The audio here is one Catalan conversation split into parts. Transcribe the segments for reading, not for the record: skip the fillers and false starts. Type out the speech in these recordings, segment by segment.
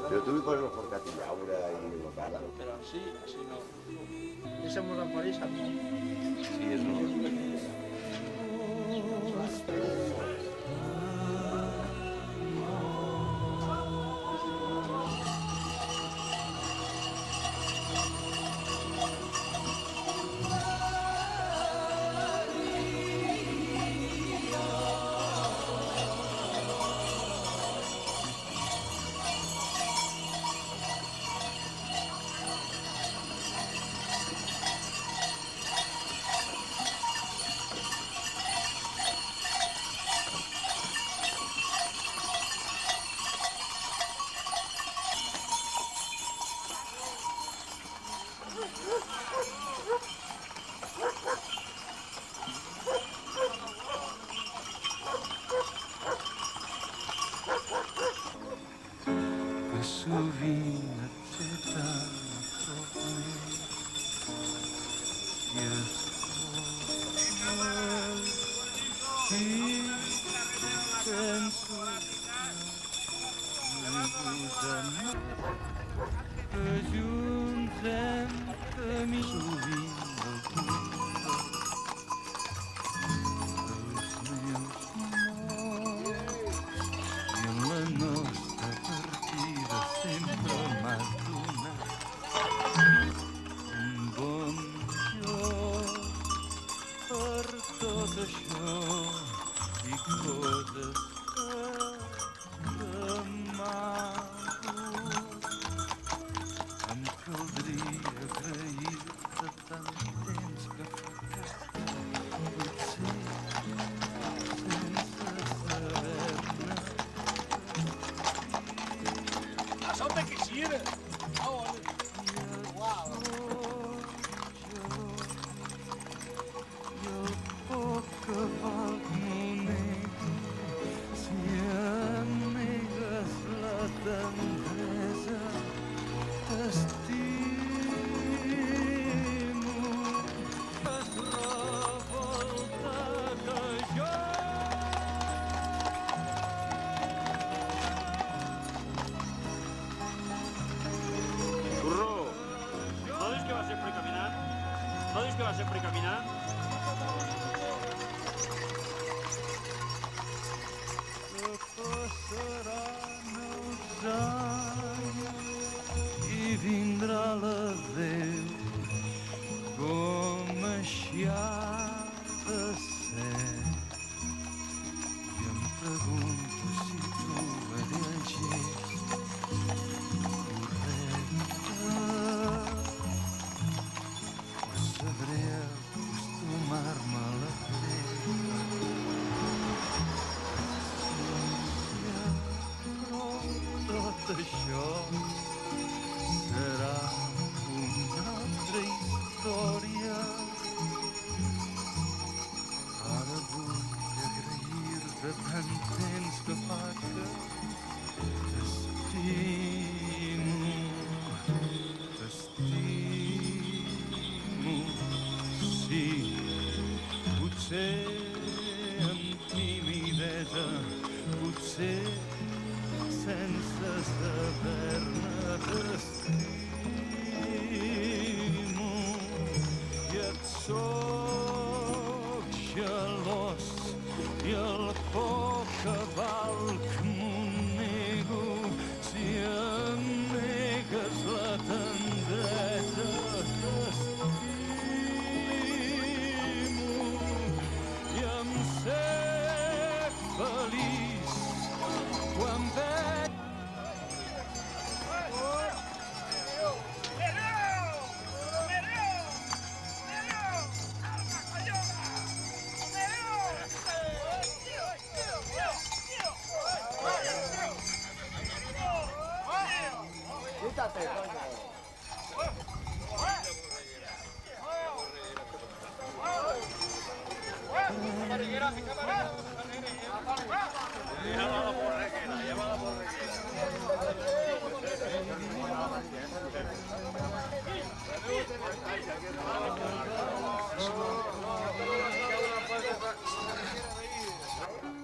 Pero tú vives por Catillaura y Locada. Pero así no. Esa morra por ahí, ¿sabes? Sí, eso.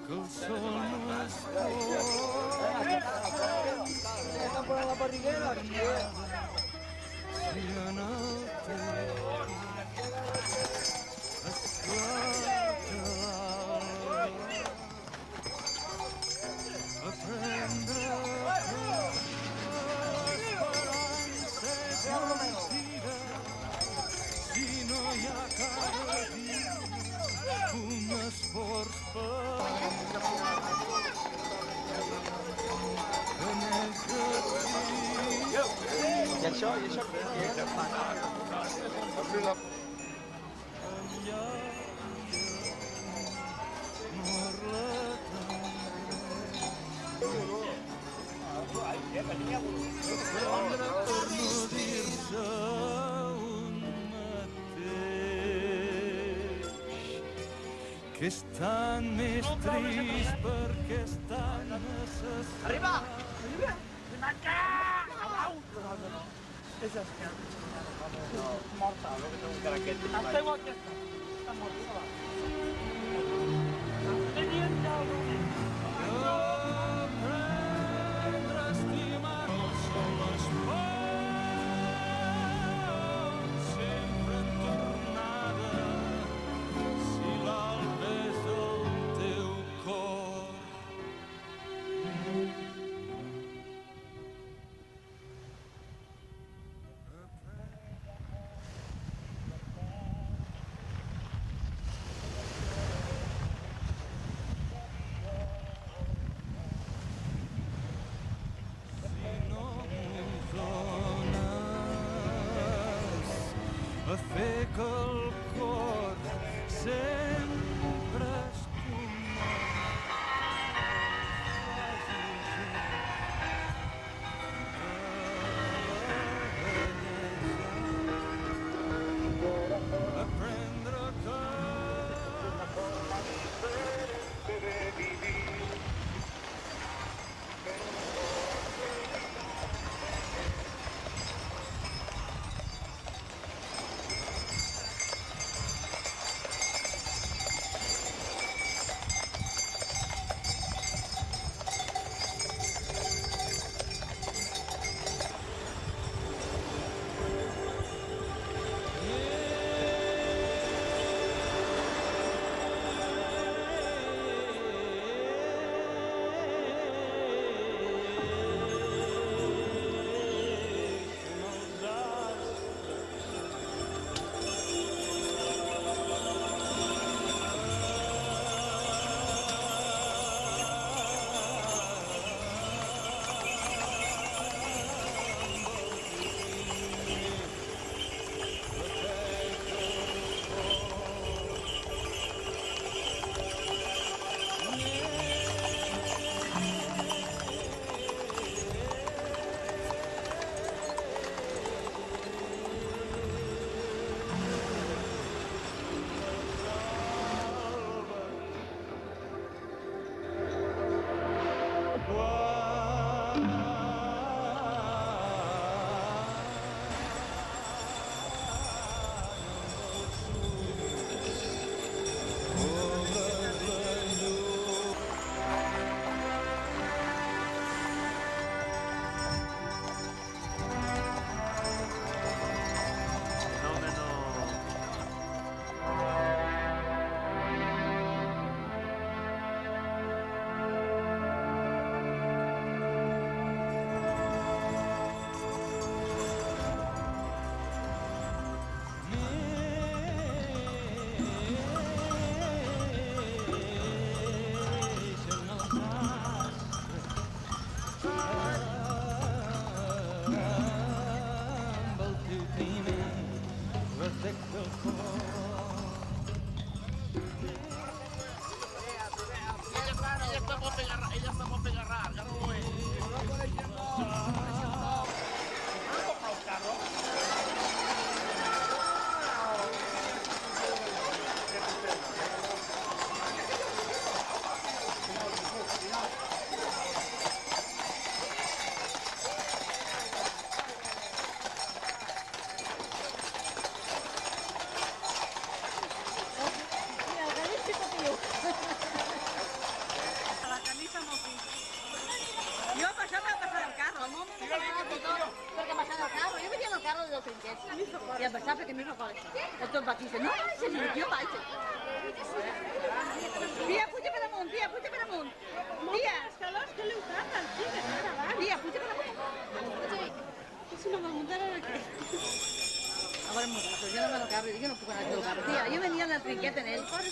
Que el sol no es barriguera, I això què és? Que és tan més trist perquè és tan necessari. Arriba! És morta, el que té un caraquet. Està igual que està. Està morta. Aprendre a estimar-nos com es pot, sempre en tornada, si l'alba és el teu cor. A fer que el cor sempre es aprendre que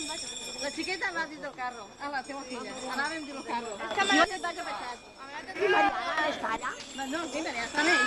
La xiqueta va dins del carro, a la teva filla. Anàvem dins del carro. És que jo et vaig a passar. I Mariana està allà? No, sí, Mariana està amb ells.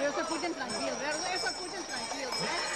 Ellos se pugen tranquilos, ¿verdad? Ellos se pugen tranquilos, ¿eh?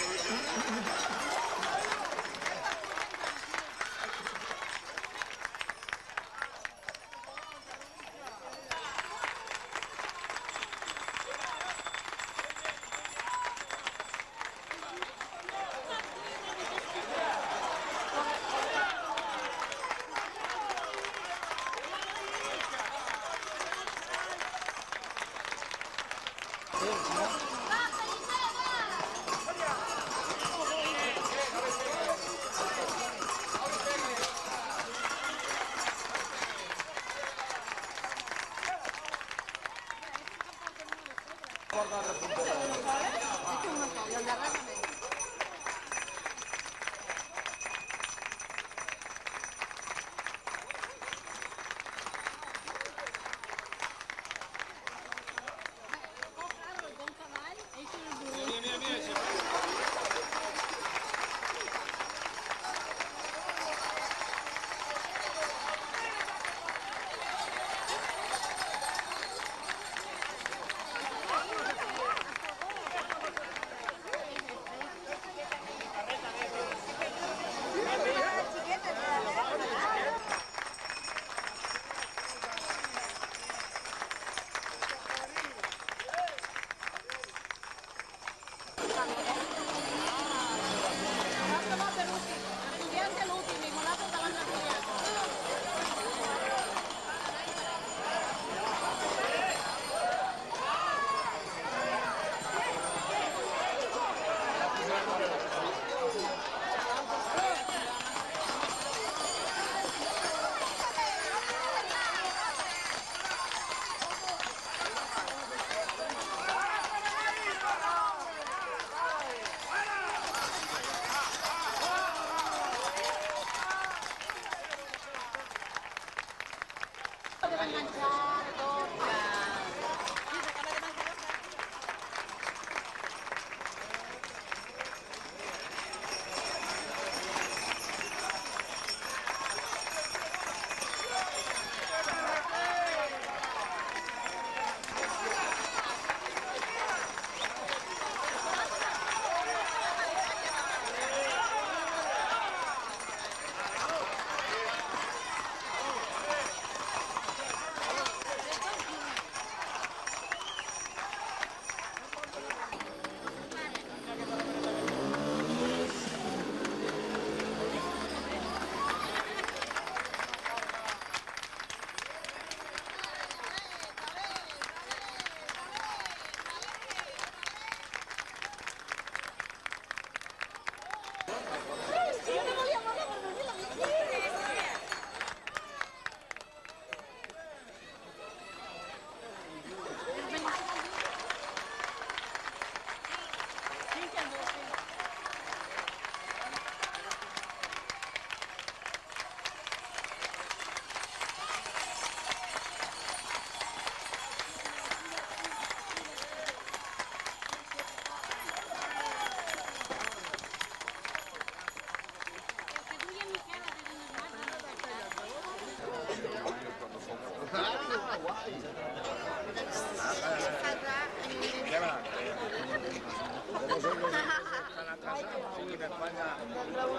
España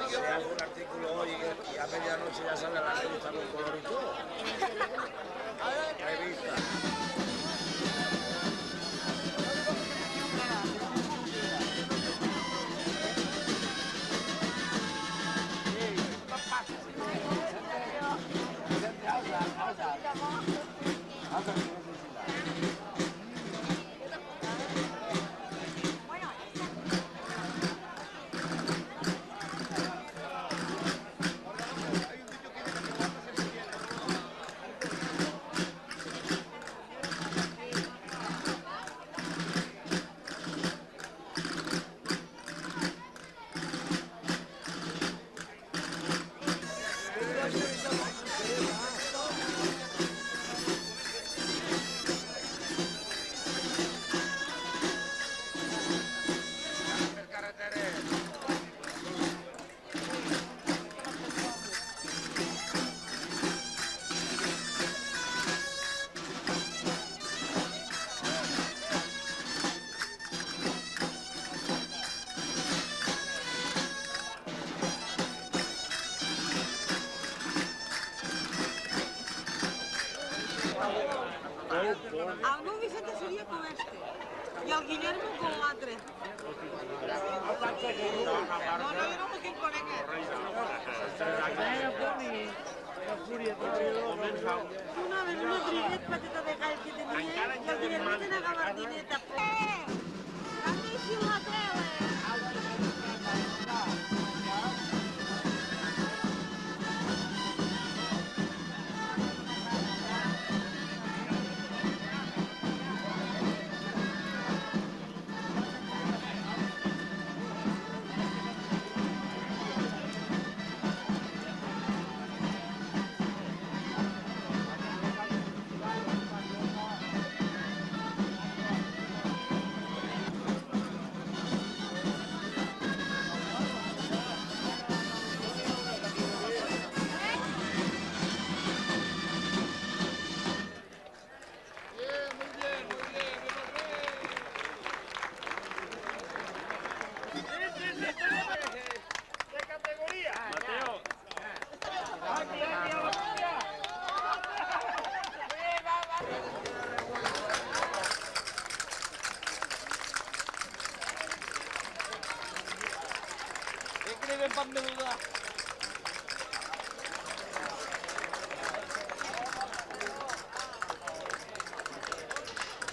se hace un artículo hoy y a medianoche ya sale la revista con color y todo. Revista. El meu Vicente seria com este i el Guillermo com l'altre. No, jo no me quiero conec. Una vez una triguet patata de gall que tenia i el Guillermo tenia gabardineta. Canviï la tele!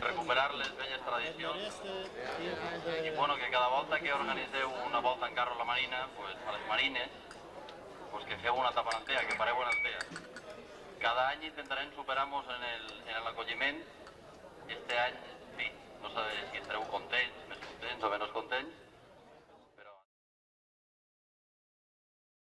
Recuperar les velles tradicions i bueno, que cada volta que organitzeu una volta en carro a la Marina, pues, a les Marines, pues, que feu una etapa en Altea, que pareu en Altea. Cada any intentarem superar-nos en l'acolliment. Este any, sí, no sé si estareu contents, més contents o menys contents,